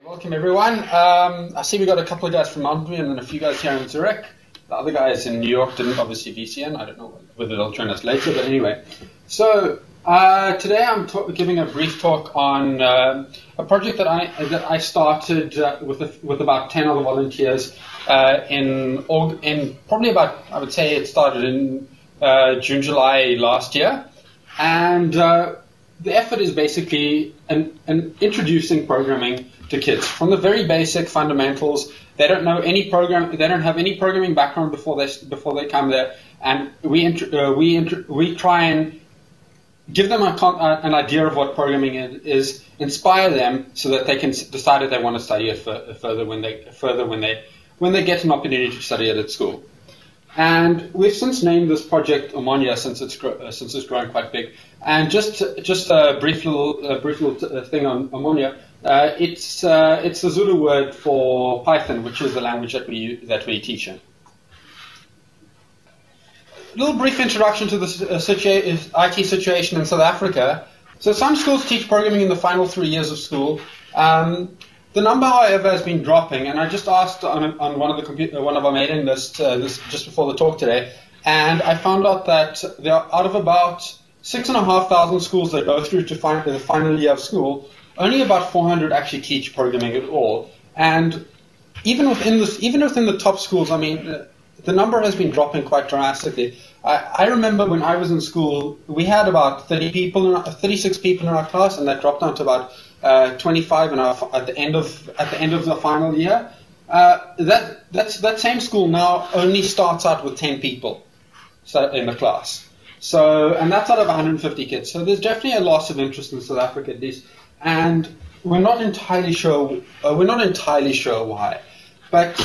Welcome everyone. I see we got a couple of guys from Mountain View and then a few guys here in Zurich. The other guys in New York didn't obviously VCN. I don't know whether they'll join us later, but anyway. So today I'm giving a brief talk on a project that I started with about 10 other volunteers in probably about, I would say it started in June, July last year, and the effort is basically an introducing programming to kids from the very basic fundamentals. They don't know any program. They don't have any programming background before they come there, and we try and give them an idea of what programming is, inspire them so that they can decide if they want to study it further when they get an opportunity to study it at school. And we've since named this project Umonya since it's grown quite big. And just a brief little thing on Umonya. It's the Zulu word for Python, which is the language that we teach in. A little brief introduction to the IT situation in South Africa. So some schools teach programming in the final 3 years of school. The number, however, has been dropping, and I just asked on one of our mailing lists this just before the talk today, and I found out that there are, out of about 6,500 schools that go through to the final year of school, only about 400 actually teach programming at all. And even within the top schools, I mean, the number has been dropping quite drastically. I remember when I was in school, we had about 36 people in our class, and that dropped down to about 25 at the end of the final year. That same school now only starts out with 10 people in the class. So, and that's out of 150 kids. So there's definitely a loss of interest in South Africa at least, and we're not entirely sure why. But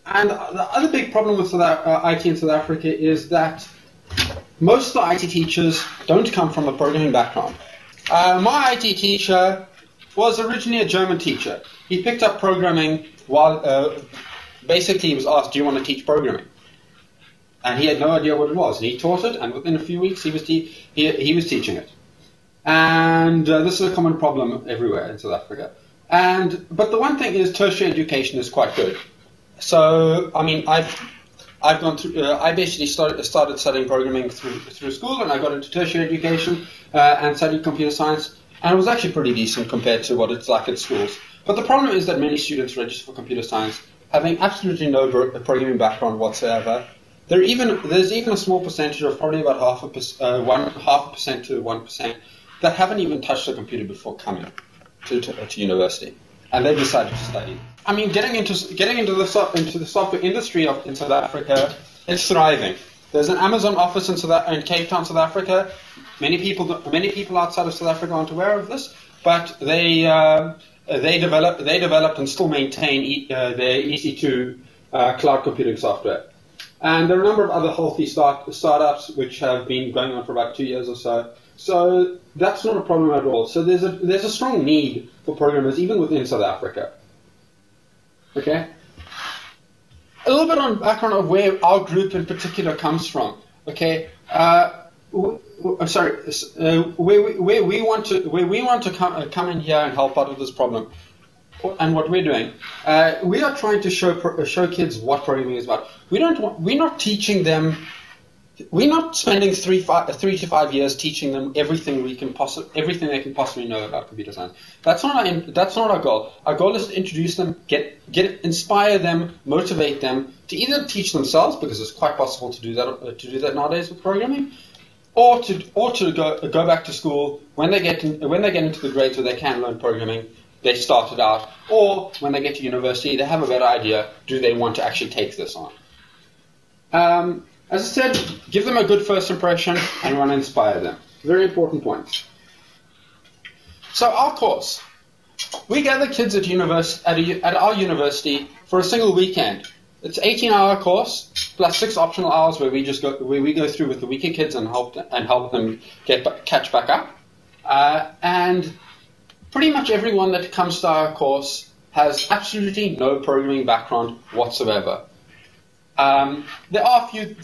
and the other big problem with IT in South Africa is that most of the IT teachers don't come from a programming background. My IT teacher was originally a German teacher. He picked up programming while basically he was asked, "Do you want to teach programming?" And he had no idea what it was. And he taught it, and within a few weeks he was teaching it. And this is a common problem everywhere in South Africa. But the one thing is, tertiary education is quite good. So I mean, I've gone through. I basically started studying programming through school, and I got into tertiary education and studied computer science, and it was actually pretty decent compared to what it's like at schools. But the problem is that many students register for computer science having absolutely no programming background whatsoever. There's even a small percentage of probably about 0.5% to 1% that haven't even touched a computer before coming to university, and they've decided to study. I mean, getting into the software industry in South Africa is thriving. There's an Amazon office in Cape Town, South Africa. Many people outside of South Africa aren't aware of this, but they developed and still maintain their EC2 cloud computing software. And there are a number of other healthy startups which have been going on for about 2 years or so. So that's not a problem at all. So there's a strong need for programmers even within South Africa. Okay. A little bit on background of where our group in particular comes from. Okay. Where we want to come in here and help out with this problem. And what we're doing, we are trying to show kids what programming is about. We're not teaching them. We're not spending 3 to 5 years teaching them everything they can possibly know about computer science. That's not our goal. Our goal is to introduce them, inspire them, motivate them to either teach themselves, because it's quite possible to do that nowadays with programming, or to go back to school when they get into the grades where they can learn programming. They started out, or when they get to university, they have a better idea, do they want to actually take this on? As I said, give them a good first impression and want to inspire them. Very important points. So our course, we gather kids at our university for a single weekend. It's an 18-hour course plus 6 optional hours where we go through with the weaker kids and help them catch back up. And pretty much everyone that comes to our course has absolutely no programming background whatsoever. There are a few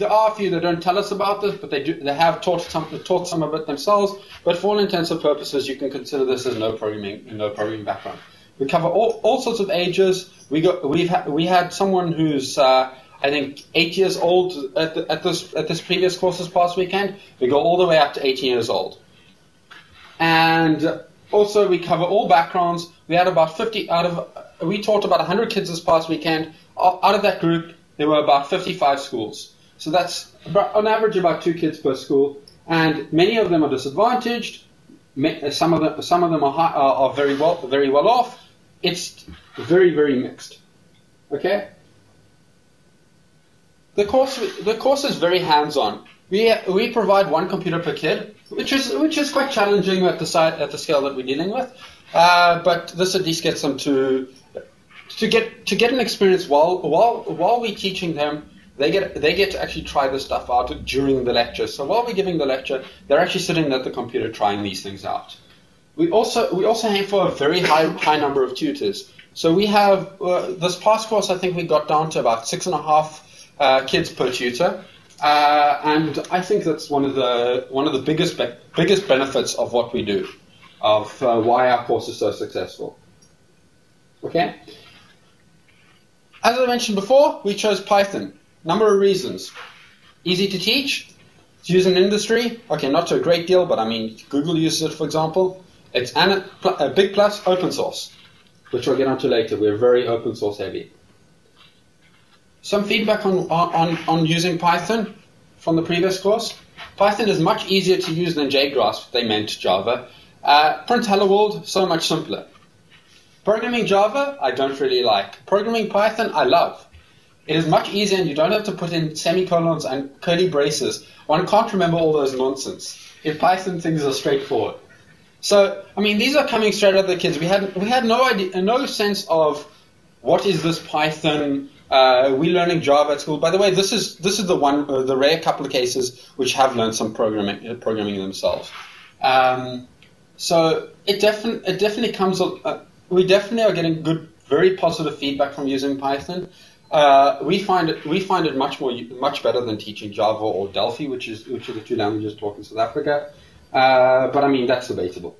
that don't tell us about this, but they have taught some of it themselves. But for all intents and purposes, you can consider this as no programming background. We cover all sorts of ages. We had someone who's I think 8 years old at this previous course this past weekend. We go all the way up to 18 years old. And also we cover all backgrounds. We had about 50 we taught about 100 kids this past weekend. Out of that group, there were about 55 schools. So that's on average about 2 kids per school. And many of them are disadvantaged. Some of them are very well off. It's very, very mixed. Okay. The course is very hands-on. We provide 1 computer per kid, which is quite challenging at the scale that we're dealing with. But this at least gets them to get an experience while we're teaching them. They get to actually try this stuff out during the lecture. So while we're giving the lecture, they're actually sitting at the computer trying these things out. We also aim for a very high number of tutors. So we have this past course, I think we got down to about 6.5 kids per tutor, and I think that's one of the biggest benefits of what we do, of why our course is so successful. Okay. As I mentioned before, we chose Python. Number of reasons. Easy to teach. It's used in industry. Okay, not to a great deal, but I mean, Google uses it, for example. It's a big plus, open source, which we'll get onto later. We're very open source heavy. Some feedback on using Python from the previous course. Python is much easier to use than JGrasp, they meant Java. Print Hello World, so much simpler. Programming Java, I don't really like. Programming Python, I love. It is much easier and you don't have to put in semicolons and curly braces. One can't remember all those nonsense. In Python, things are straightforward. So, I mean, these are coming straight out of the kids. We had no idea, no sense of what is this Python. We're learning Java at school. By the way, this is the rare couple of cases which have learned some programming themselves. So it definitely comes. We definitely are getting good, very positive feedback from using Python. We find it much better than teaching Java or Delphi, which are the 2 languages taught in South Africa. But I mean, that's debatable.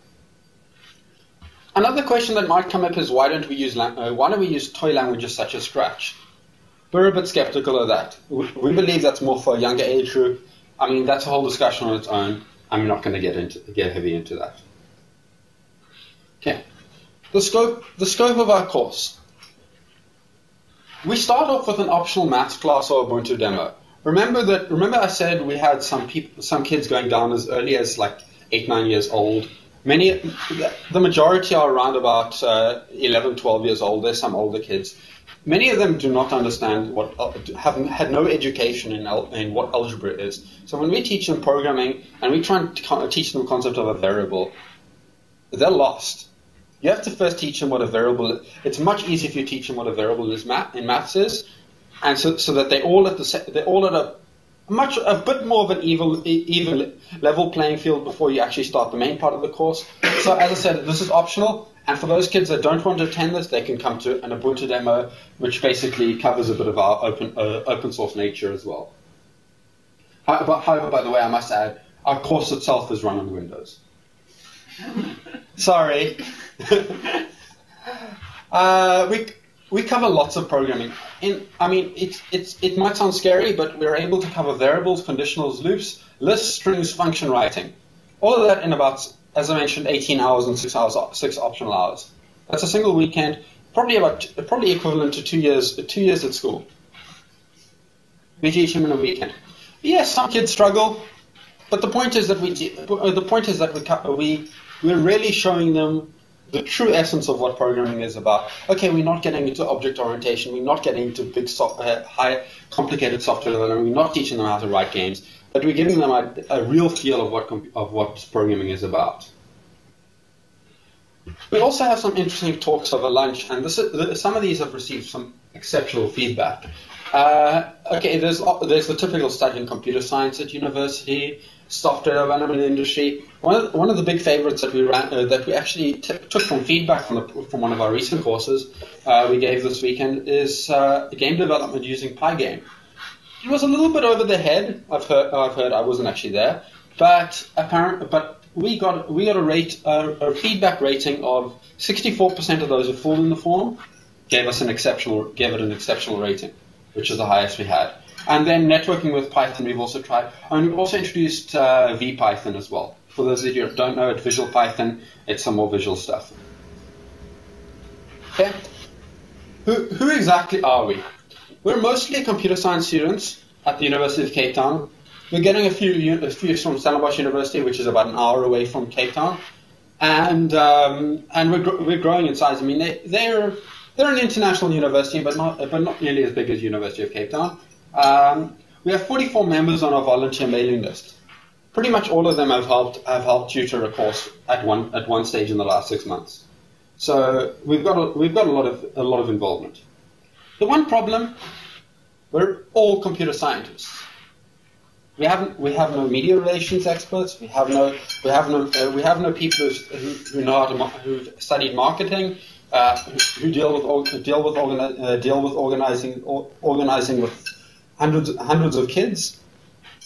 Another question that might come up is why don't we use toy languages such as Scratch? We're a bit skeptical of that. We believe that's more for a younger age group. I mean, that's a whole discussion on its own. I'm not going to get heavy into that. Okay, the scope of our course. We start off with an optional maths class or Ubuntu demo. Remember I said we had some kids going down as early as like 8-9 years old. The majority are around about 11-12 years old. There's some older kids. Many of them do not understand have had no education in what algebra is. So when we teach them programming and we try and teach them the concept of a variable, they're lost. You have to first teach them what a variable is. It's much easier if you teach them what a variable is in maths is, and so that they're all at a bit more of an even level playing field before you actually start the main part of the course. So as I said, this is optional, and for those kids that don't want to attend this, they can come to an Ubuntu demo, which basically covers a bit of our open source nature as well. However, by the way, I must add, our course itself is run on Windows. Sorry. We cover lots of programming. It might sound scary, but we're able to cover variables, conditionals, loops, lists, strings, function writing. All of that in about, as I mentioned, 18 hours and 6 optional hours. That's a single weekend, probably equivalent to 2 years at school. We teach them in a weekend. Yes, some kids struggle, but the point is that we're really showing them the true essence of what programming is about. Okay, we're not getting into object orientation. We're not getting into big, high, complicated software development. We're not teaching them how to write games, but we're giving them a real feel of what programming is about. We also have some interesting talks over lunch, and some of these have received some exceptional feedback. Okay, there's the typical studying computer science at university, software development industry. One of the big favorites that we actually took from feedback from one of our recent courses we gave this weekend is game development using Pygame. It was a little bit over the head. I've heard. I wasn't actually there, but we got a feedback rating of 64% of those who filled in the form gave it an exceptional rating, which is the highest we had. And then networking with Python, we've also tried, and we've also introduced VPython as well. For those of you who don't know it, Visual Python, it's some more visual stuff. Okay, who exactly are we? We're mostly computer science students at the University of Cape Town. We're getting a few from Stellenbosch University, which is about an hour away from Cape Town, and we're growing in size. I mean, they're an international university, but not nearly as big as University of Cape Town. We have 44 members on our volunteer mailing list. Pretty much all of them have helped tutor a course at one stage in the last 6 months. So we've got a lot of involvement. The one problem, we're all computer scientists. We have no media relations experts. We have no people who've studied marketing, who deal with organizing with hundreds of kids.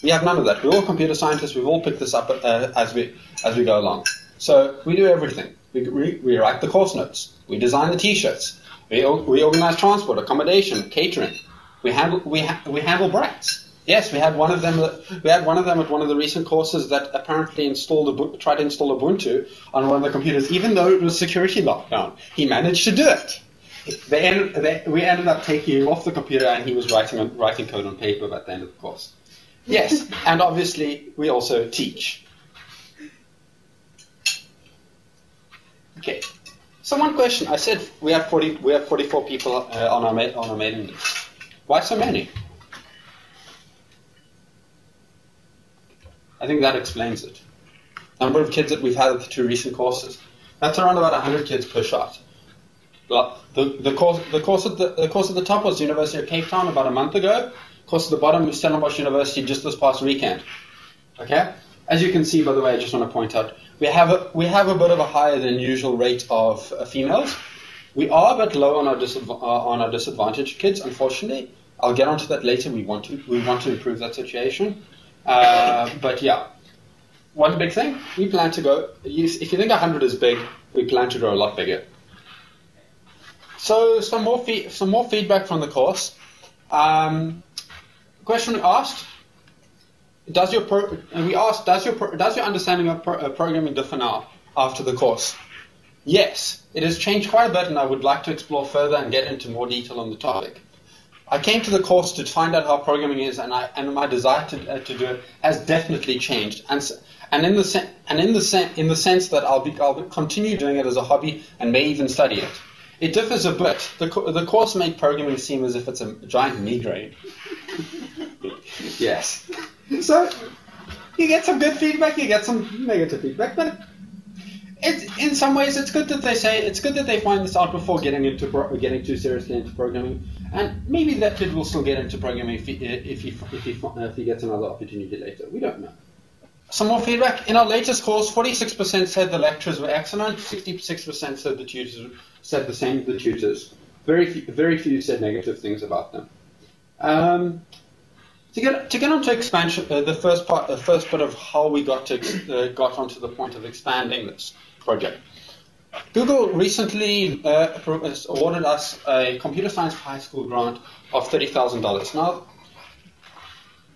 We have none of that. We're all computer scientists. We've all picked this up as we go along. So we do everything. We write the course notes. We design the T-shirts. We organize transport, accommodation, catering. We handle brats. Yes, we had one of them at one of the recent courses that apparently tried to install Ubuntu on one of the computers, even though it was security lockdown. He managed to do it. We ended up taking him off the computer, and he was writing code on paper at the end of the course. Yes, and obviously we also teach. Okay. So one question, I said we have 44 people on our mailing list. Why so many? I think that explains it. Number of kids that we've had at the 2 recent courses. That's around about 100 kids per shot. The course at the top was the University of Cape Town about a month ago. The course at the bottom was Stellenbosch University just this past weekend. Okay? As you can see, by the way, I just want to point out, we have a bit of a higher than usual rate of females. We are a bit low on our disadvantaged kids, unfortunately. I'll get onto that later. We want to improve that situation. But yeah, one big thing, we plan to go, if you think 100 is big, we plan to grow a lot bigger. So some more feedback from the course. Question we asked, does your understanding of programming differ now after the course? Yes, it has changed quite a bit, and I would like to explore further and get into more detail on the topic. I came to the course to find out how programming is, and my desire to do it has definitely changed. And in the sense that I'll continue doing it as a hobby and may even study it. It differs a bit. The course made programming seem as if it's a giant migraine. Yes. So you get some good feedback, you get some negative feedback, but in some ways it's good that they find this out before getting too seriously into programming, and maybe that kid will still get into programming if he gets another opportunity later. We don't know. Some more feedback. In our latest course, 46% said the lecturers were excellent, 66% said the tutors said the same to the tutors. Very few said negative things about them. To get onto expansion, the first bit of how we got onto the point of expanding this project. Google recently awarded us a computer science high school grant of $30,000. Now,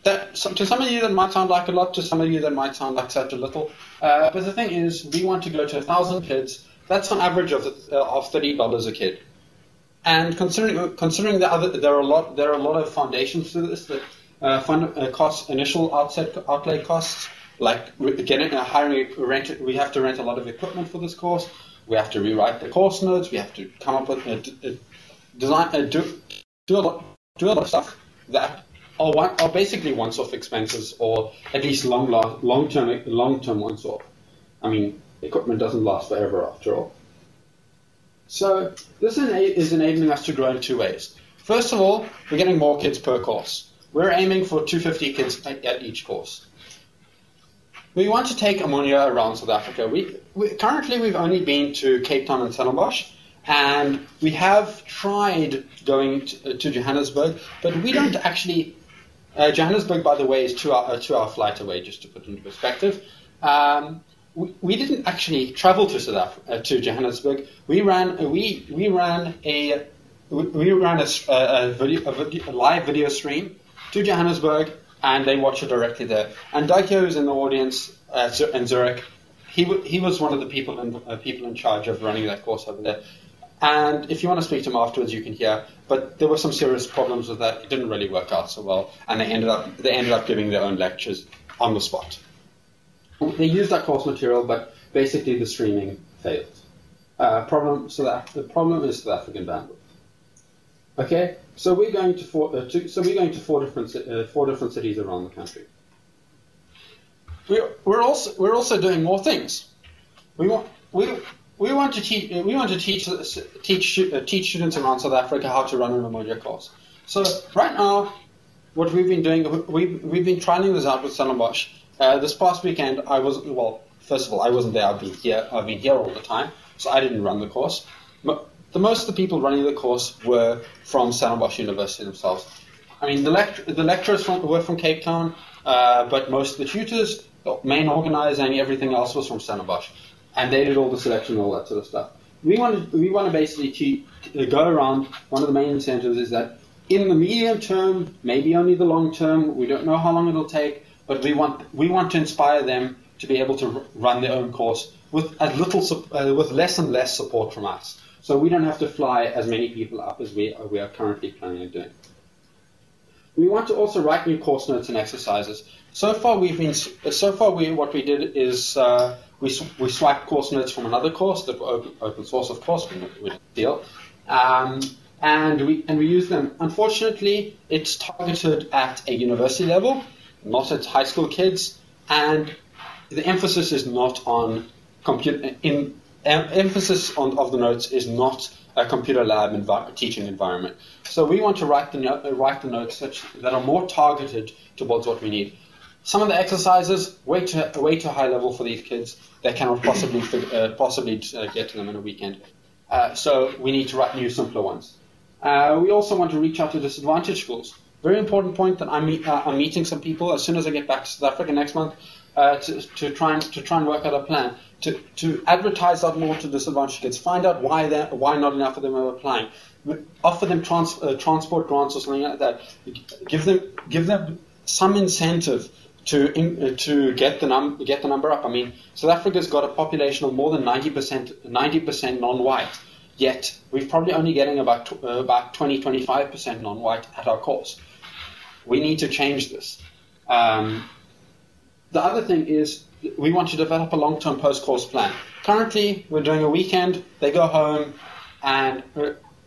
to some of you that might sound like a lot, to some of you that might sound like such a little. But the thing is, we want to go to 1,000 kids. That's an average of $30 a kid. And considering there are a lot of foundations to this that initial outlay costs, like hiring rent. We have to rent a lot of equipment for this course. We have to rewrite the course notes. We have to come up with design, do a lot of stuff that are basically once-off expenses, or at least long-term once-off. I mean, equipment doesn't last forever after all. So this is enabling us to grow in 2 ways. First of all, we're getting more kids per course. We're aiming for 250 kids at each course. We want to take Umonya around South Africa. Currently we've only been to Cape Town and Stellenbosch, and we have tried going to Johannesburg, but we don't actually. Johannesburg, by the way, is 2 hour flight away, just to put into perspective. we didn't actually travel to to Johannesburg. We ran a live video stream to Johannesburg, and they watched it directly there. And Daikyo was in the audience in Zurich. He was one of the people in charge of running that course over there. And if you want to speak to him afterwards, you can hear. But there were some serious problems with that. It didn't really work out so well, and they ended up giving their own lectures on the spot. They used that course material, but basically the streaming failed. The problem is South African bandwidth. Okay, so we're going to four different cities around the country. We're also doing more things. We want to teach students around South Africa how to run an Umonya course. So right now, what we've been doing, we've been trialing this out with Stellenbosch. This past weekend, first of all, I wasn't there. I've been here all the time, so I didn't run the course. But most of the people running the course were from Stellenbosch University themselves. I mean, the lecturers were from Cape Town, but most of the tutors, the main organizer, and everything else was from Stellenbosch, and they did all the selection and all that sort of stuff. We want to basically go around. One of the main incentives is that in the medium term, maybe only the long term, we don't know how long it'll take, but we want to inspire them to be able to run their own course with less and less support from us. So we don't have to fly as many people up as we are currently planning on doing. We want to also write new course notes and exercises. So far, what we did is we swiped course notes from another course that were open source, of course, we didn't deal, and we use them. Unfortunately, it's targeted at a university level, not at high school kids, and the emphasis is not on computer. Emphasis of the notes is not a computer lab teaching environment. So we want to write the notes such that are more targeted towards what we need. Some of the exercises way too high level for these kids. They cannot possibly get to them in a weekend. So we need to write new, simpler ones. We also want to reach out to disadvantaged schools. Very important point that I'm meeting some people as soon as I get back to South Africa next month to try and work out a plan to advertise out more to disadvantaged kids. Find out why not enough of them are applying. Offer them transport grants or something like that. Give them some incentive to get the number up. I mean, South Africa's got a population of more than 90% non-white. Yet we're probably only getting about 20-25% non-white at our course. We need to change this. The other thing is we want to develop a long-term post-course plan. Currently, we're doing a weekend. They go home, and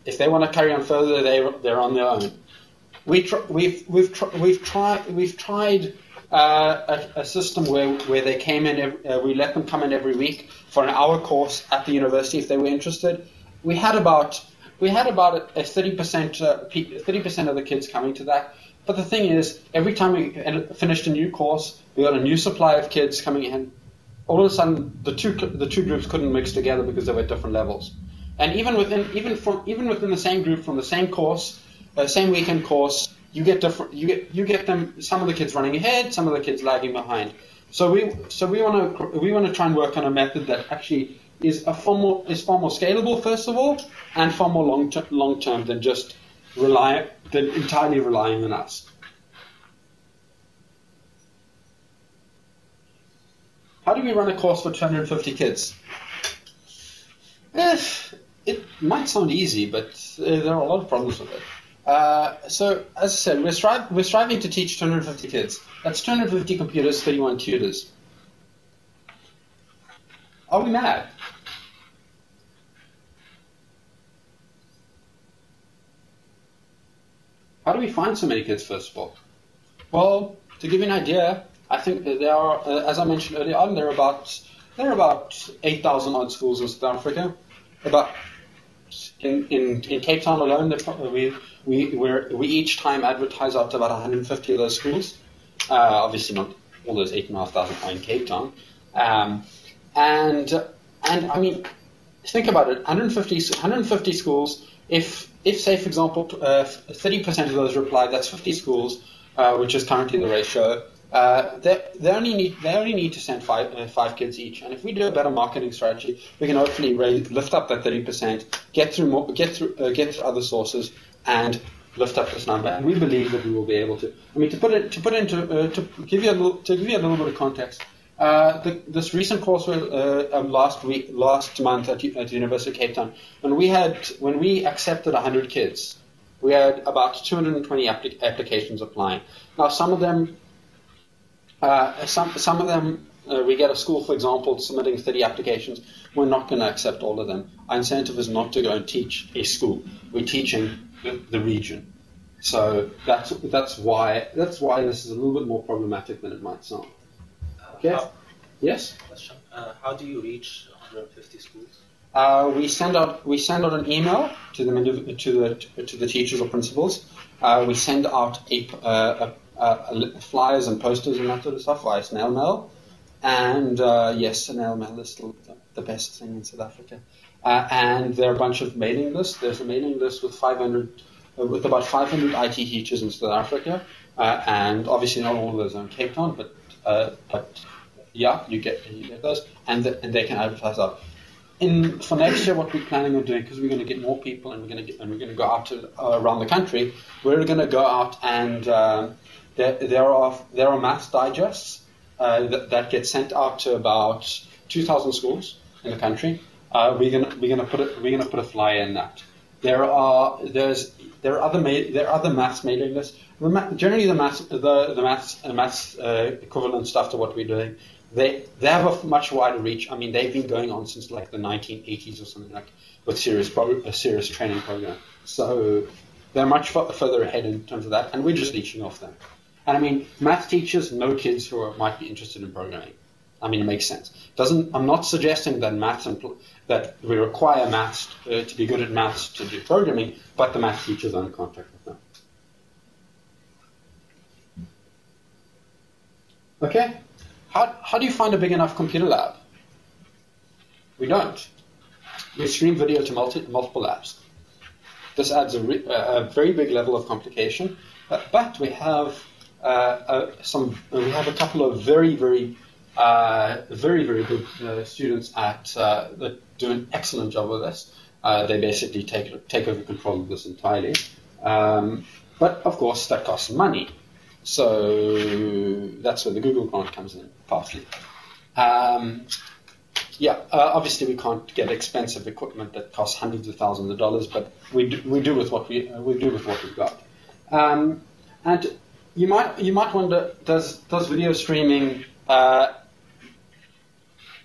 if they want to carry on further, they're on their own. We've tried a system where they came in. We let them come in every week for an hour course at the university if they were interested. We had about a 30% of the kids coming to that. But the thing is, every time we finished a new course, we got a new supply of kids coming in. All of a sudden, the two groups couldn't mix together because they were at different levels. And even within the same group from the same course, same weekend course, you get them. Some of the kids running ahead, some of the kids lagging behind. So we want to try and work on a method that actually is far more scalable, first of all, and far more long term than just entirely relying on us. How do we run a course for 250 kids? It might sound easy, but there are a lot of problems with it. So, as I said, we're striving to teach 250 kids. That's 250 computers, 31 tutors. Are we mad? How do we find so many kids, first of all? Well, to give you an idea, I think that there are, as I mentioned earlier on, there are about 8,000 odd schools in South Africa. In Cape Town alone, we each time advertise up to about 150 of those schools. Obviously, not all those 8,500 are in Cape Town. And I mean, think about it: 150 schools. If say, for example, 30% of those reply, that's 50 schools, which is currently the ratio. They only need to send five kids each, and if we do a better marketing strategy, we can hopefully lift up that 30%, get through other sources, and lift up this number. And we believe that we will be able to. I mean, to give you a little bit of context. This recent course last month at the University of Cape Town, when we accepted 100 kids, we had about 220 applications applying. Now, some of them, we get a school, for example, submitting 30 applications. We're not going to accept all of them. Our incentive is not to go and teach a school. We're teaching the region. So that's why this is a little bit more problematic than it might sound. Okay. Yes. Question. How do you reach 150 schools? We send out an email to the teachers or principals. We send out flyers and posters and that sort of stuff via snail mail. And yes, snail mail is still the best thing in South Africa. And there are a bunch of mailing lists. There's a mailing list with about 500 IT teachers in South Africa, and obviously not all of those are in Cape Town, but yeah, you get those, and they can advertise out. For next year, what we're planning on doing, because we're going to get more people, and we're going to go out to around the country. We're going to go out and there are maths digests that get sent out to about 2,000 schools in the country. We're going to put a flyer in that. There are other maths mailing lists. Generally, the maths equivalent stuff to what we're doing. They have a much wider reach. I mean, they've been going on since like the 1980s or something, like with a serious training program. So they're much further ahead in terms of that, and we're just leeching off them. And I mean, math teachers know kids who might be interested in programming. I mean, it makes sense. I'm not suggesting that that we require maths to be good at maths to do programming, but the math teachers are in contact with them. Okay. How do you find a big enough computer lab? We don't. We stream video to multiple labs. This adds a very big level of complication, but we have a couple of very good students that do an excellent job of this. They basically take over control of this entirely. But of course, that costs money. So that's where the Google grant comes in, partly. Obviously we can't get expensive equipment that costs hundreds of thousands of dollars, but we do with what we've got. And you might wonder, does video streaming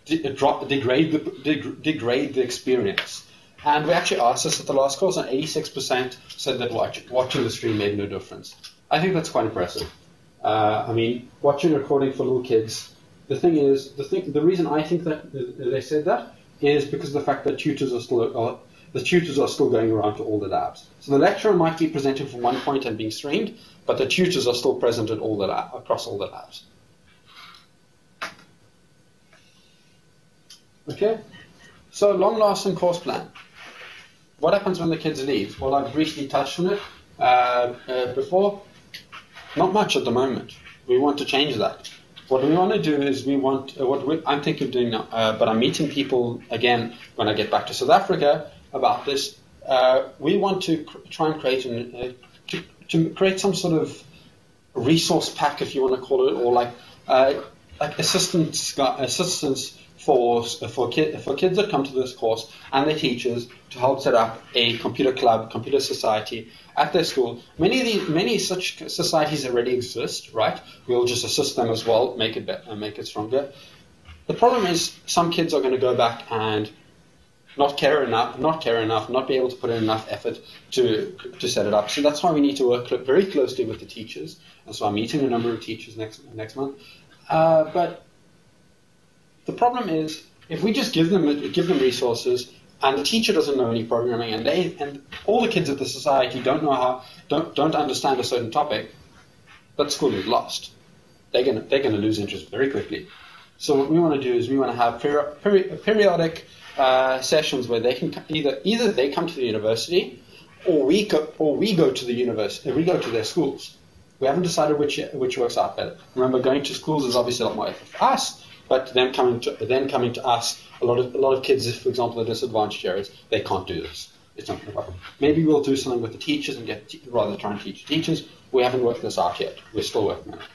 degrade the experience? And we actually asked this at the last course, and 86% said that watching the stream made no difference. I think that's quite impressive. I mean, watching a recording for little kids. The reason I think that they said that is because of the fact that the tutors are still going around to all the labs. So the lecturer might be presenting from one point and being streamed, but the tutors are still present at across all the labs. Okay. So long-lasting course plan. What happens when the kids leave? Well, I've briefly touched on it before. Not much at the moment. We want to change that. What we want to do is I'm thinking of doing now, but I'm meeting people again when I get back to South Africa about this. We want to try and create some sort of resource pack, if you want to call it, or like assistance for kids that come to this course and their teachers to help set up a computer club, computer society at their school. Many such societies already exist, right? We'll just assist them as well, make it stronger. The problem is some kids are going to go back and not care enough, not be able to put in enough effort to set it up. So that's why we need to work very closely with the teachers. And so I'm meeting a number of teachers next month. But the problem is, if we just give them resources, and the teacher doesn't know any programming, and all the kids at the society don't understand a certain topic, that school is lost. They're gonna lose interest very quickly. So what we want to do is we want to have periodic sessions where they can either they come to the university, or we go to the university. We go to their schools, We haven't decided which works out better. Remember, going to schools is obviously a lot more effort for us, but then coming to us, a lot of kids, for example, the disadvantaged areas, they can't do this. It's not going to work. Maybe we'll do something with the teachers and rather try and teach teachers. We haven't worked this out yet. We're still working on it.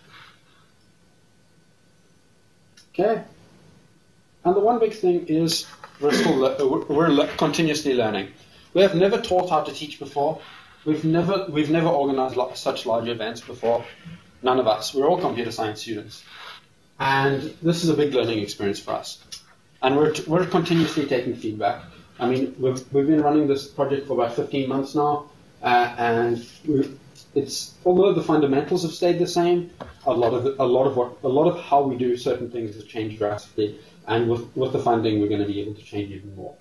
Okay. And the one big thing is we're continuously learning. We have never taught how to teach before. We've never organized such large events before. None of us. We're all computer science students. And this is a big learning experience for us. And we're continuously taking feedback. I mean, we've been running this project for about 15 months now, and although the fundamentals have stayed the same, a lot of how we do certain things has changed drastically, and with the funding, we're going to be able to change even more.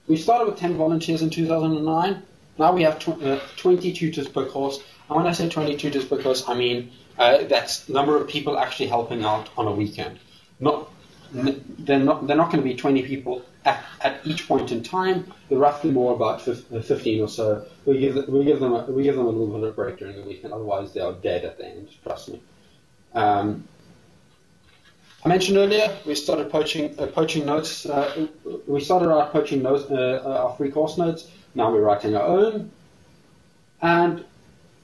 We started with 10 volunteers in 2009. Now we have 20 tutors per course. And when I say 20 tutors per course, I mean that's the number of people actually helping out on a weekend. They're not going to be 20 people at each point in time. They're roughly more about 15 or so. We give them a little bit of a break during the weekend. Otherwise, they are dead at the end. Trust me. I mentioned earlier we started poaching notes. We started out poaching notes, our free course notes. Now we're writing our own. And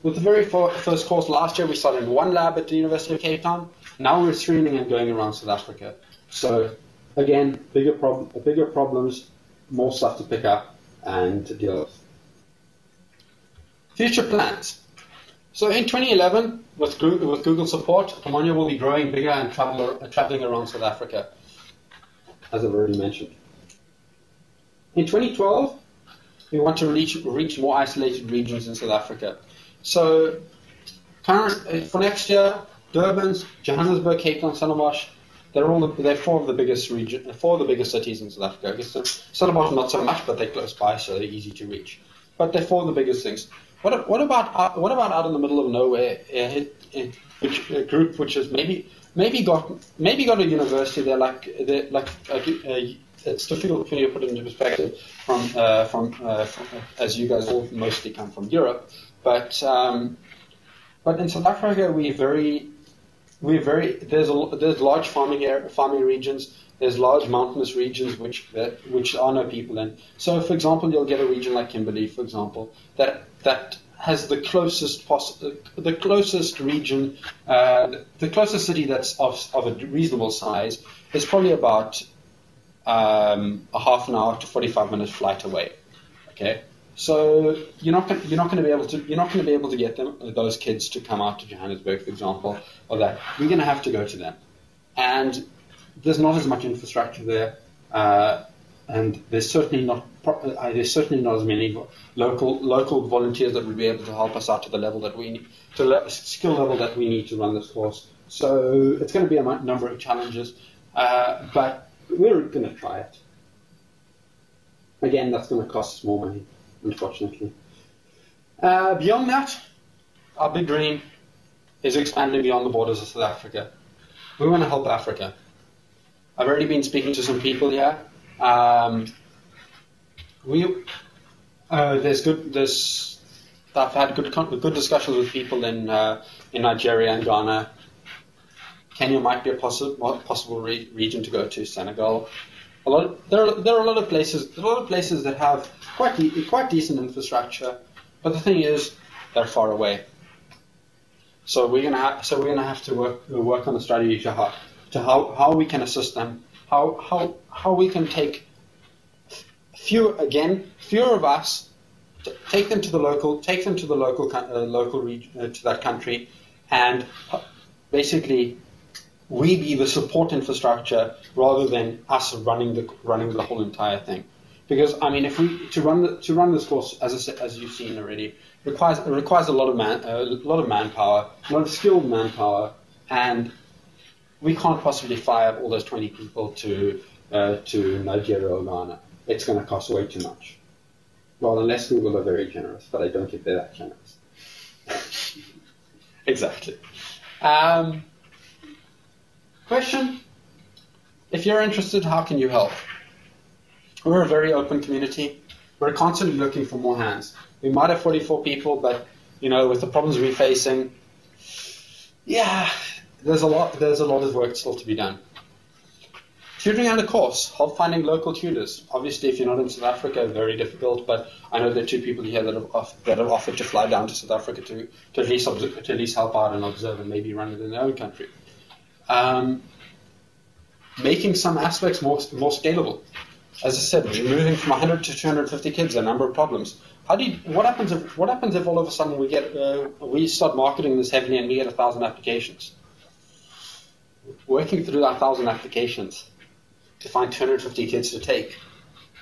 with the very first course last year, we started in one lab at the University of Cape Town. Now we're streaming and going around South Africa. So again, bigger problems, more stuff to pick up and to deal with. Future plans. So in 2011, with Google support, Umonya will be growing bigger and traveling around South Africa, as I've already mentioned. In 2012, we want to reach more isolated regions in South Africa. So for next year, Durban, Johannesburg, Cape Town, Stellenbosch, they're four of the biggest cities in South Africa. I guess Stellenbosch not so much, but they're close by, so they're easy to reach. But they're four of the biggest things. What about out in the middle of nowhere? A group which has maybe got a university there, it's difficult for you to put it into perspective from as you guys all mostly come from Europe, but in South Africa there's large farming regions. There's large mountainous regions which are no people in. So, for example, you'll get a region like Kimberley, for example, that has the closest region, the closest city that's of a reasonable size is probably about a half an hour to 45-minute flight away. Okay, so you're not going to be able to get those kids to come out to Johannesburg, for example, or that. We're going to have to go to them, and there's not as much infrastructure there, and there's certainly not as many local volunteers that would be able to help us out to the level that we need, to the skill level that we need to run this course. So it's going to be a number of challenges, but we're going to try it. Again, that's going to cost us more money, unfortunately. Beyond that, our big dream is expanding beyond the borders of South Africa. We want to help Africa. I've already been speaking to some people here. I've had good discussions with people in Nigeria and Ghana. Kenya might be a possible region to go to. Senegal. There are a lot of places that have quite decent infrastructure, but the thing is, they're far away. So we're gonna have to work on a strategy to how we can assist them, how we can take fewer of us, take them to the local region, to that country, and basically we be the support infrastructure rather than us running the whole entire thing. Because I mean, to run this course, as you've seen already, requires a lot of manpower, a lot of skilled manpower, and we can't possibly fire all those 20 people to Nigeria or Ghana. It's going to cost way too much. Well, unless Google are very generous, but I don't think they're that generous. Exactly. Question: if you're interested, how can you help? We're a very open community. we're constantly looking for more hands. We might have 44 people, but with the problems we're facing, yeah, there's a lot of work still to be done. Tutoring and a course, help finding local tutors. Obviously, if you're not in South Africa, very difficult. But I know there are 2 people here that have offered to fly down to South Africa to at least help out and observe and maybe run it in their own country. Making some aspects more scalable. As I said, we're moving from 100 to 250 kids, a number of problems. What happens if all of a sudden we start marketing this heavily and we get 1,000 applications? Working through that 1,000 applications to find 250 kids to take,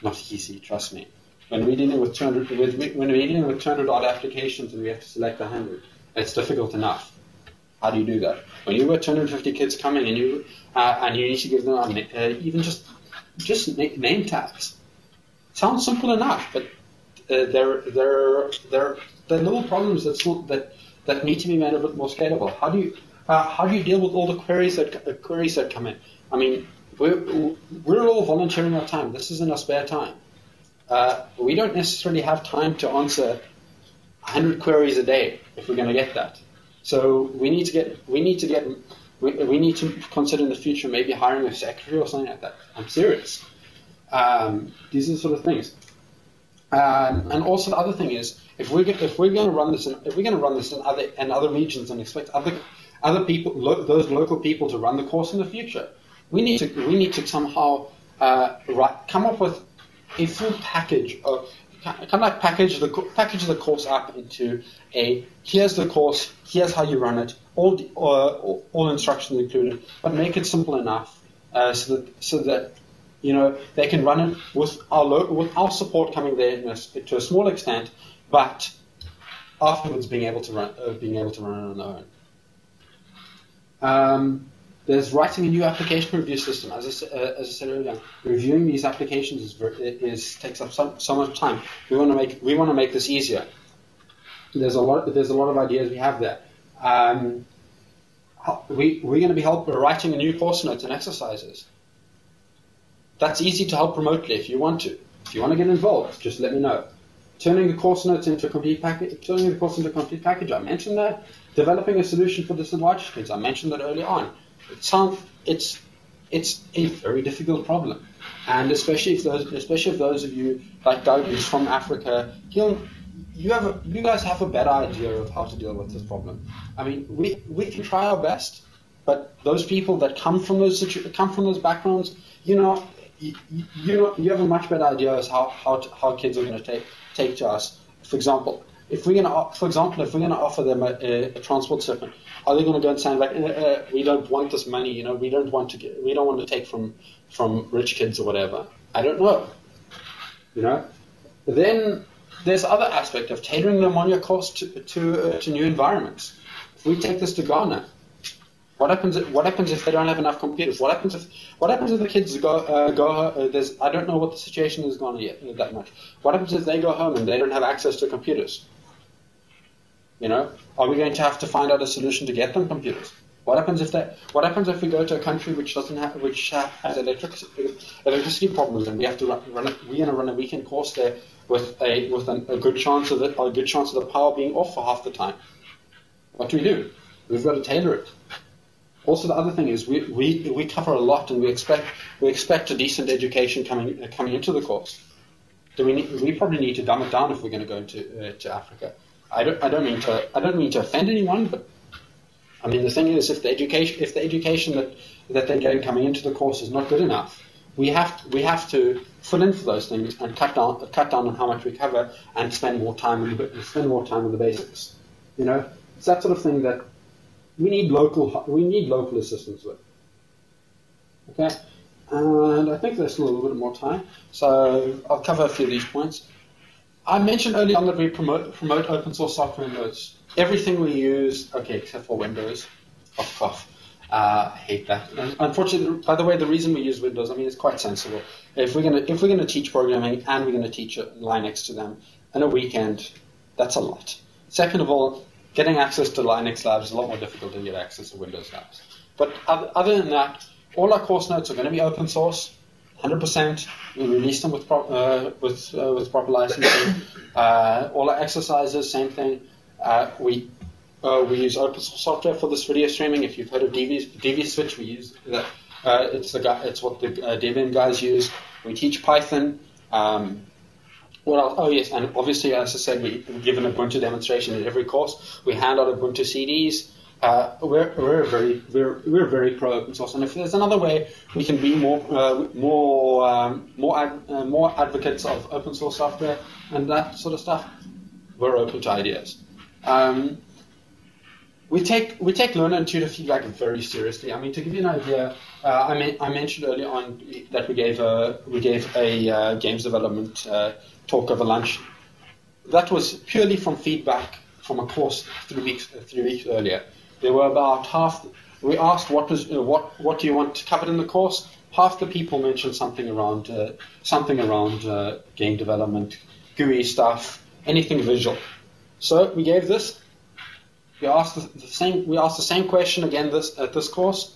not easy, trust me. When we're dealing with 200 odd applications and we have to select 100, it's difficult enough. How do you do that? When you've got 250 kids coming and you need to give them even just name tags. Sounds simple enough, but there are little problems that need to be made a bit more scalable. How do you deal with all the queries that come in? I mean, we're all volunteering our time. This isn't our spare time. We don't necessarily have time to answer 100 queries a day if we're going to get that. So we need to consider in the future maybe hiring a secretary or something like that. I'm serious. These are the sort of things. And also the other thing is, if we're going to run this in other regions and expect other people, those local people, to run the course in the future, we need to somehow come up with a full package of package the course up into here's the course, here's how you run it, all instructions included, but make it simple enough so that they can run it with our support coming there to a small extent, but afterwards being able to run it on their own. There's writing a new application review system. As I said earlier, reviewing these applications takes up so much time. We want to make this easier. There's a lot of ideas we have there. We're going to be writing a new course notes and exercises. That's easy to help remotely if you want to. If you want to get involved, just let me know. Turning the course notes into a complete package. I mentioned that. Developing a solution for disadvantaged kids. I mentioned that early on. It's a very difficult problem, and especially if those of you like Doug, who's from Africa, you guys have a better idea of how to deal with this problem. I mean, we can try our best, but those people that come from those backgrounds, you have a much better idea as how kids are going to take to us. For example, if we're going to offer them a transport stipend, are they going to go and say like, we don't want this money, we don't want to take from rich kids or whatever? I don't know. Then there's other aspect of tailoring the Umonya course to new environments. If we take this to Ghana, what happens if they don't have enough computers? What happens if the kids go? I don't know what the situation is Ghana yet that much. What happens if they go home and they don't have access to computers? Are we going to have to find out a solution to get them computers? What happens if we go to a country which has electricity problems and we have to we're going to run a weekend course there with a good chance of the power being off for half the time? What do? We've got to tailor it. Also, the other thing is we cover a lot, and we expect a decent education coming into the course. We probably need to dumb it down if we're going to go to Africa. I don't mean to offend anyone, but I mean the thing is, if the education that they're getting coming into the course is not good enough, we have to fill in for those things and cut down on how much we cover and spend more time on the basics. It's that sort of thing that we need local assistance with. Okay, and I think there's still a little bit more time, so I'll cover a few of these points. I mentioned earlier on that we promote open source software nodes. Everything we use, okay, except for Windows. Cough, cough. I hate that. Unfortunately, by the way, the reason we use Windows, I mean, it's quite sensible. If we're gonna teach programming and we're gonna teach Linux to them in a weekend, that's a lot. Second of all, getting access to Linux labs is a lot more difficult than get access to Windows labs. But other than that, all our course notes are going to be open source. 100%. We release them with proper licensing. All our exercises, same thing. We use open source software for this video streaming. If you've heard of DV Switch, we use that. It's what the Debian guys use. We teach Python. What else? Oh yes, and obviously, as I said, we give an Ubuntu demonstration in every course. We hand out Ubuntu CDs. We're very pro open source, and if there's another way we can be more advocates of open source software and that sort of stuff, we're open to ideas. We take learner and tutor feedback very seriously. I mean, to give you an idea, I mentioned earlier on that we gave a games development talk over lunch. That was purely from feedback from a course 3 weeks earlier. There were about half. We asked what do you want covered in the course. Half the people mentioned something around game development, GUI stuff, anything visual. So we gave this. We asked the same question again at this course.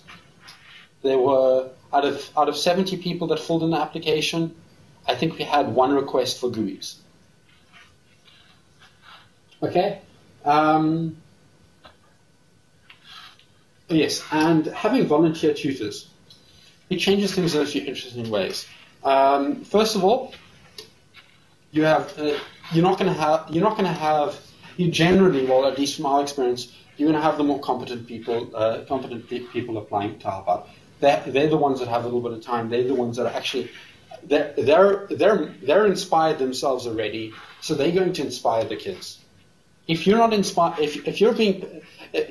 There were out of 70 people that filled in the application, I think we had one request for GUIs. Okay. Yes, and having volunteer tutors, it changes things in a few interesting ways. First of all, you generally, well, at least from our experience, you're going to have the more competent people applying to help out. They're the ones that have a little bit of time. They're the ones that are actually they're inspired themselves already, so they're going to inspire the kids. If you're not inspired, if you're being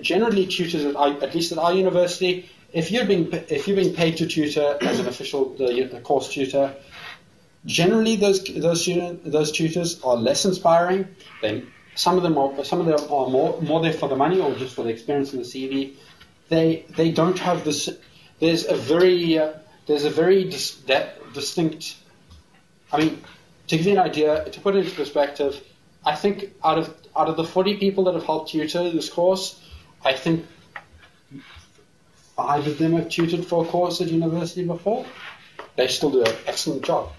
generally tutors at least at our university, if you're being paid to tutor as an official course tutor, generally those tutors are less inspiring. Some of them are more there for the money or just for the experience in the CV. They don't have this. There's a very distinct. I mean, to give you an idea, to put it into perspective, I think out of the 40 people that have helped tutor this course, I think 5 of them have tutored for a course at university before. They still do an excellent job,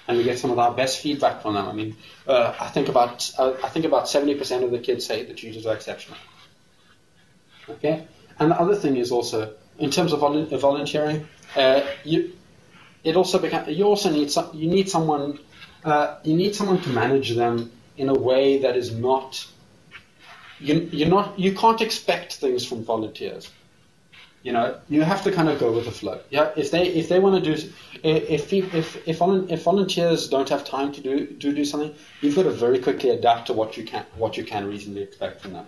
and we get some of our best feedback from them. I mean, I think about 70% of the kids say the tutors are exceptional. Okay, and the other thing is also in terms of volunteering, you need someone to manage them in a way that is not. You can't expect things from volunteers. You know, you have to kind of go with the flow. Yeah, if they want to do, if volunteers don't have time to do something, you've got to very quickly adapt to what you can reasonably expect from them.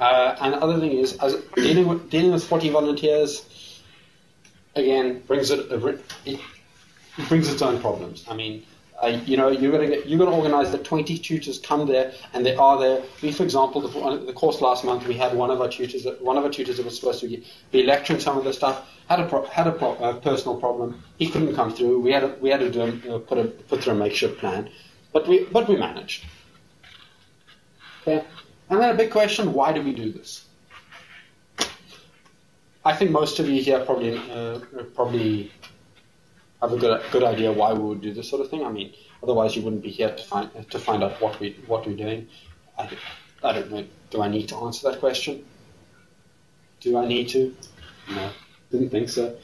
And the other thing is, as dealing with 40 volunteers, again, brings its own problems. I mean, you're going to organise that 20 tutors come there, and they are there. We, for example, the course last month, we had one of our tutors that was supposed to be lecturing some of the stuff had a personal problem. He couldn't come through. We had to put through a makeshift plan, but we managed. Okay, and then a big question: why do we do this? I think most of you here probably have a good idea why we would do this sort of thing. I mean, otherwise you wouldn't be here to find out what we're doing. I don't know. Do I need to answer that question? Do I need to? No, didn't think so.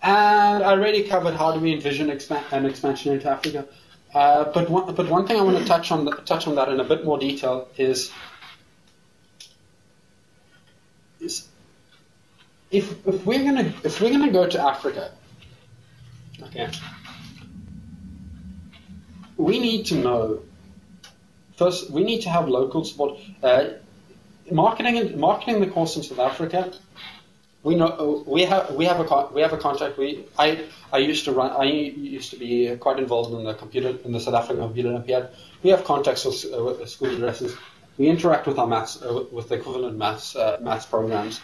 And I already covered how do we envision an expansion into Africa. But one thing I want to touch on that in a bit more detail is if we're gonna go to Africa. Okay. We need to know. First, we need to have local support. Marketing the course in South Africa. We know we have a contact. I used to be quite involved in the South African Computer Olympiad. We have contacts with school addresses. We interact with our maths with the equivalent maths programs.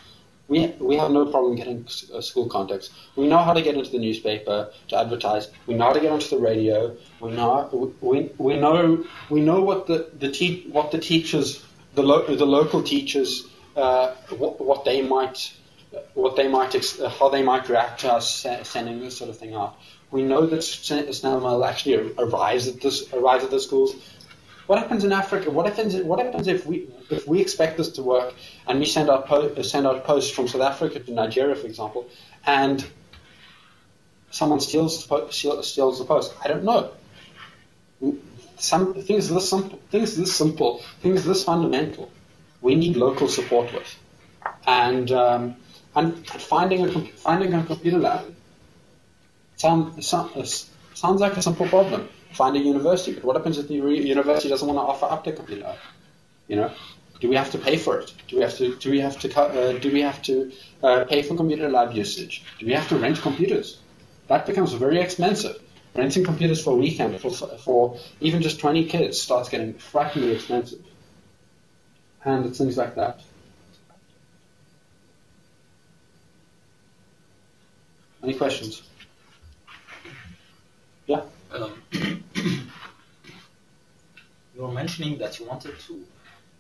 We have no problem getting school contacts. We know how to get into the newspaper to advertise. We know how to get onto the radio. We know what the teachers, the local teachers, how they might react to us sending this sort of thing out. We know that snail mail actually arrives at the schools. What happens in Africa? What happens if we expect this to work and we send out posts from South Africa to Nigeria, for example, and someone steals the post? I don't know. Some things this simple, things this fundamental, we need local support with, and finding a computer lab sounds like a simple problem. Find a university, but what happens if the university doesn't want to offer up the computer lab? You know, do we have to pay for it? Do we have to pay for computer lab usage? Do we have to rent computers? That becomes very expensive. Renting computers for a weekend for even just 20 kids starts getting frighteningly expensive, and it's things like that. Any questions? Yeah. You were mentioning that you wanted to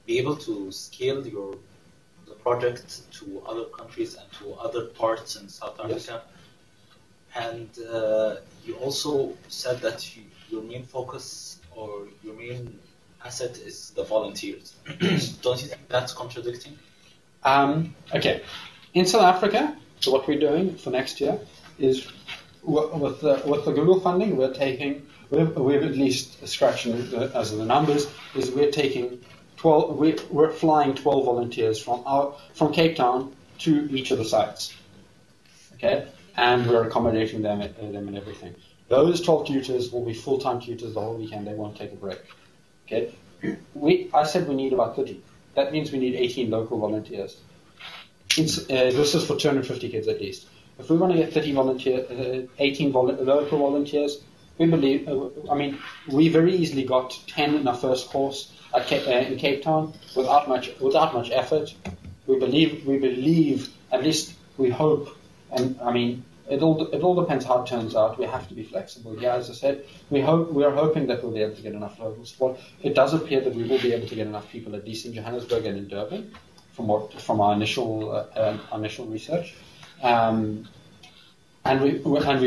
be able to scale the project to other countries and to other parts in South Africa. Yes. And you also said that your main focus or your main asset is the volunteers. Don't you think that's contradicting? Okay. In South Africa, so what we're doing for next year is with the Google funding, we've at least scratching as of the numbers, is we're taking 12. We're flying 12 volunteers from Cape Town to each of the sites. Okay, and we're accommodating them and everything. Those 12 tutors will be full-time tutors the whole weekend. They won't take a break. Okay, I said we need about 30. That means we need 18 local volunteers. This is for 250 kids at least. If we want to get 18 local volunteers, we believe. We very easily got 10 in our first course in Cape Town without much effort. We believe, at least we hope, and it all depends how it turns out. We have to be flexible. Yeah, as I said, we are hoping that we'll be able to get enough local support. It does appear that we will be able to get enough people at least in Johannesburg and in Durban, from our initial research. And we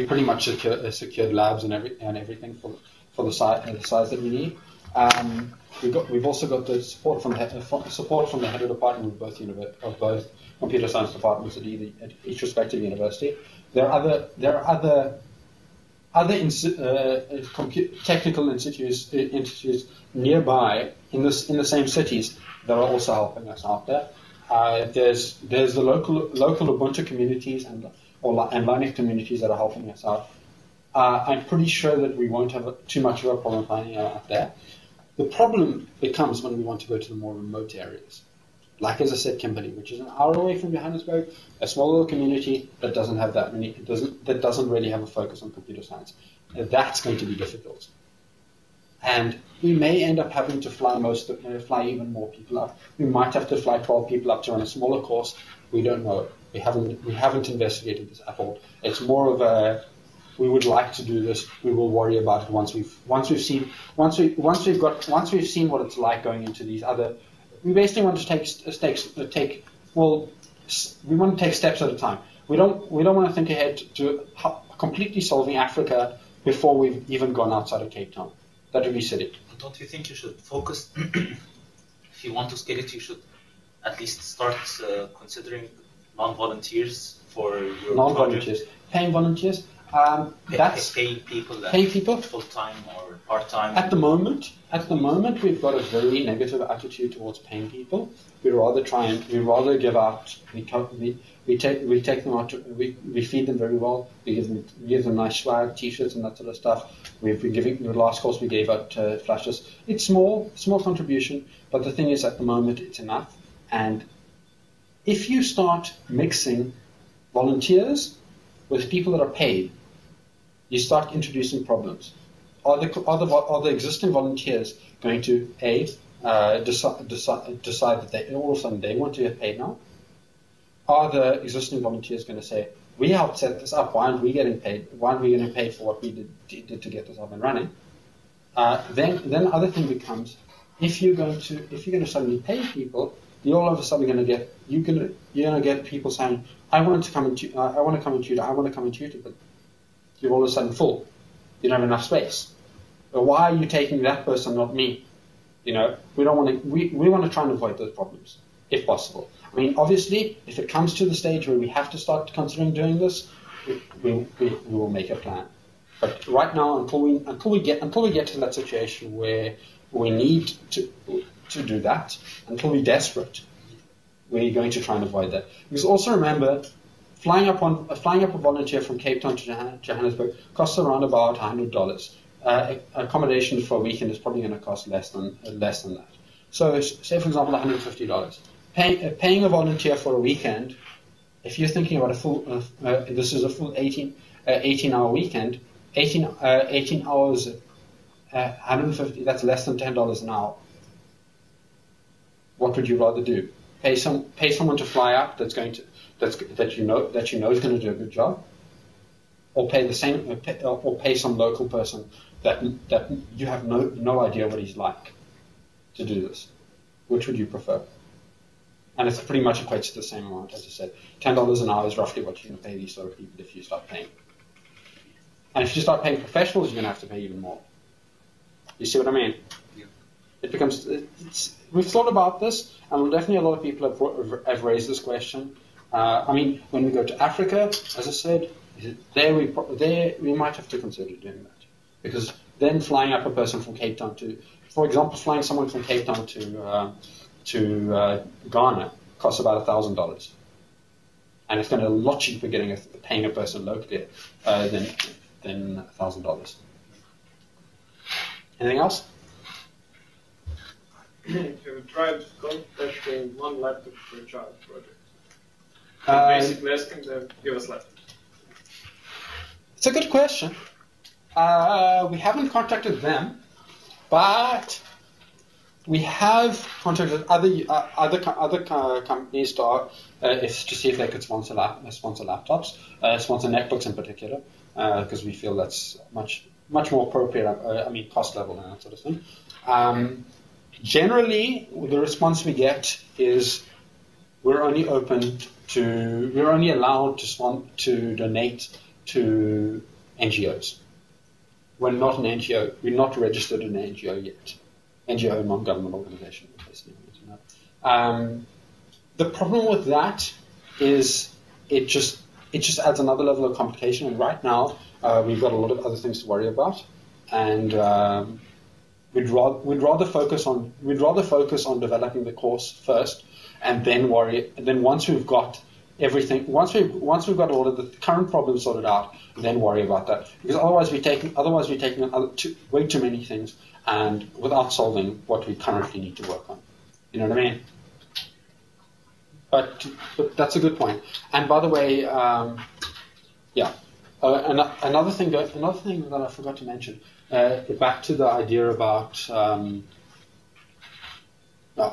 pretty much secured labs and everything for the size that we need. We've also got the support from the head of department of both computer science departments at each respective university. There are other technical institutes nearby in the same cities that are also helping us out there. There's the local Ubuntu communities and Linux communities that are helping us out. I'm pretty sure that we won't have too much of a problem finding out there. The problem becomes when we want to go to the more remote areas, like as I said, Kimberley, which is an hour away from Johannesburg, a small little community that doesn't have that doesn't really have a focus on computer science. That's going to be difficult. And we may end up having to fly even more people up. We might have to fly 12 people up to run a smaller course. We don't know. We haven't investigated this at all. It's more of a we would like to do this. We will worry about it once we've seen what it's like going into these other. We basically want to take steps at a time. We don't want to think ahead to completely solving Africa before we've even gone outside of Cape Town. That would be silly. Don't you think you should focus? If you want to scale it, you should at least start considering non-volunteers for your non-volunteers, project. Paying volunteers. Pay people full-time or part-time. At the moment, we've got a very negative attitude towards paying people. We rather give out. We take them out. We feed them very well. We give them nice swag, T-shirts, and that sort of stuff. We've been giving the last course we gave out flashes. It's small contribution, but the thing is, at the moment, it's enough. And if you start mixing volunteers with people that are paid, you start introducing problems. Are the existing volunteers going to decide that they all of a sudden they want to get paid now? Are the existing volunteers going to say, we helped set this up, why aren't we getting paid? Why aren't we getting paid for what we did to get this up and running? Then the other thing becomes, if you're going to suddenly pay people, you're all of a sudden going to get people saying, I want to come and tutor, but you're all of a sudden full. You don't have enough space. But why are you taking that person, not me? We don't want to. We want to try and avoid those problems if possible. I mean, obviously, if it comes to the stage where we have to start considering doing this, we will make a plan. But right now, until we get to that situation where we need to do that, until we're desperate, we're going to try and avoid that. Because also remember, flying up a volunteer from Cape Town to Johannesburg costs around about $100. Accommodation for a weekend is probably going to cost less than that. So, say for example, $150. Paying a volunteer for a weekend, if you're thinking about this is a full 18-hour weekend, 18 hours, 150. That's less than $10 an hour. What would you rather do? Pay someone to fly up that you know is going to do a good job, or pay some local person that you have no idea what he's like to do this. Which would you prefer? And it pretty much equates to the same amount, as I said. $10 an hour is roughly what you're going to pay these sort of people if you start paying. And if you start paying professionals, you're going to have to pay even more. You see what I mean? Yeah. It becomes. We've thought about this, and definitely a lot of people have raised this question. I mean, when we go to Africa, as I said, there we might have to consider doing that, because then flying up a person from Cape Town for example, flying someone from Cape Town to Ghana costs about $1,000, and it's going to be a lot cheaper paying a person locally than $1,000. Anything else? Have you tried contacting one laptop per child project? Basically asking them to give us laptop. It's a good question. We haven't contacted them, but we have contacted other companies to see if they could sponsor laptops, sponsor netbooks in particular, because we feel that's much more appropriate. Cost level and that sort of thing. Generally, the response we get is we're only allowed to donate to NGOs. We're not an NGO. We're not registered in an NGO yet. NGO, non-government organization. The problem with that is it just adds another level of complication. And right now, we've got a lot of other things to worry about, and we'd rather focus on developing the course first, and then worry. And then once we've got everything, once we've got all of the current problems sorted out, then worry about that. Because otherwise we're taking way too many things, and without solving what we currently need to work on. You know what I mean? But that's a good point. And by the way, another thing that I forgot to mention. Back to the idea about on the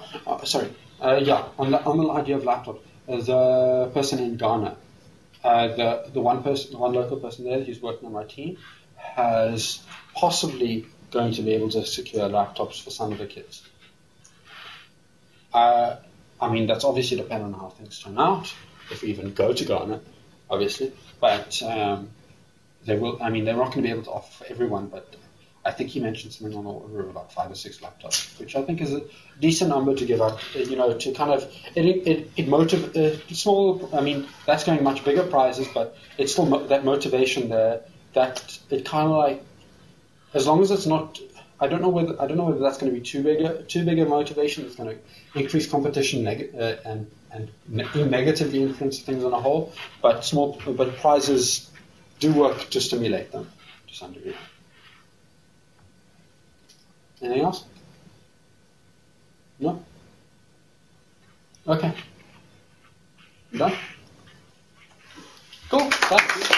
idea of laptop. The person in Ghana, the one local person there who's working on my team, has possibly going to be able to secure laptops for some of the kids. That's obviously dependent on how things turn out, if we even go to Ghana, obviously. But they're not going to be able to offer for everyone, but I think he mentioned something on the order of about 5 or 6 laptops, which I think is a decent number to give up. To kind of it motivates small. That's going much bigger prizes, but it's still that motivation there. That it kind of like, as long as it's not. I don't know whether that's going to be too big a motivation. It's going to increase competition and negatively influence things on a whole. But prizes do work to stimulate them to some degree. Anything else? No? Okay. Done? Cool. Thanks.